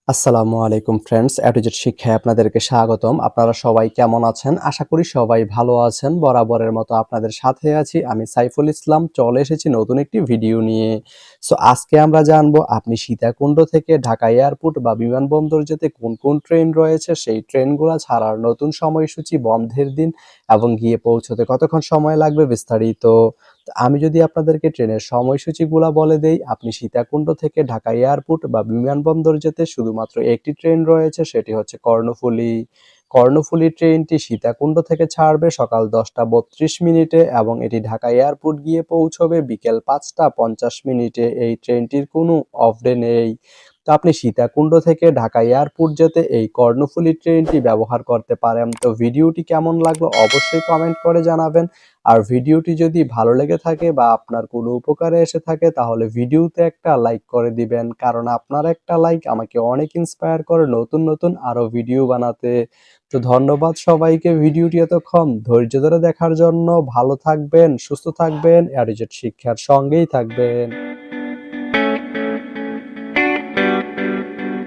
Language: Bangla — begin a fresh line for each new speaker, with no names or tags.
আসসালামু আলাইকুম ফ্রেন্ডস, এ টু জেড শিক্ষায় আপনাদেরকে স্বাগতম। আপনারা সবাই কেমন আছেন? আশা করি সবাই ভালো আছেন। বরাবরের মতো আপনাদের সাথে আছি আমি সাইফুল ইসলাম। চলে এসেছি নতুন একটি ভিডিও নিয়ে। আজকে আমরা জানবো আপনি সীতাকুণ্ড থেকে ঢাকা এয়ারপোর্ট বা বিমানবন্দর যেতে কোন কোন ট্রেন রয়েছে, সেই ট্রেনগুলো ছাড়ার নতুন সময়সূচি, বন্ধের দিন এবং গিয়ে পৌঁছতে কতক্ষণ সময় লাগবে বিস্তারিত। আমি যদি আপনাদেরকে ট্রেনের সময়সূচিগুলা বলে দেই, আপনি সীতাকুণ্ড থেকে ঢাকা এয়ারপোর্ট বা বিমানবন্দর যেতে শুধুমাত্র একটি ট্রেন রয়েছে, সেটি হচ্ছে কর্ণফুলী। কর্ণফুলী ট্রেনটি সীতাকুণ্ড থেকে ছাড়বে সকাল 10টা 32 মিনিটে এবং এটি ঢাকা এয়ারপোর্ট গিয়ে পৌঁছবে বিকেল 5টা 50 মিনিটে। এই ট্রেনটির কোনো অফ ডে নেই। তো আপনি সীতাকুণ্ড থেকে ঢাকা এয়ারপোর্ট যেতে এই কর্ণফুলী ট্রেনটি ব্যবহার করতে পারেন। তো ভিডিওটি কেমন লাগলো অবশ্যই কমেন্ট করে জানাবেন। আর ভিডিওটি যদি ভালো লেগে থাকে বা আপনার কোনো উপকারে এসে থাকে তাহলে ভিডিওতে একটা লাইক করে দিবেন, কারণ আপনার একটা লাইক আমাকে অনেক ইন্সপায়ার করে নতুন নতুন আরো ভিডিও বানাতে। তো ধন্যবাদ সবাইকে ভিডিওটি এতক্ষণ ধৈর্য ধরে দেখার জন্য। ভালো থাকবেন, সুস্থ থাকবেন, এ টু জেড শিক্ষার সঙ্গেই থাকবেন।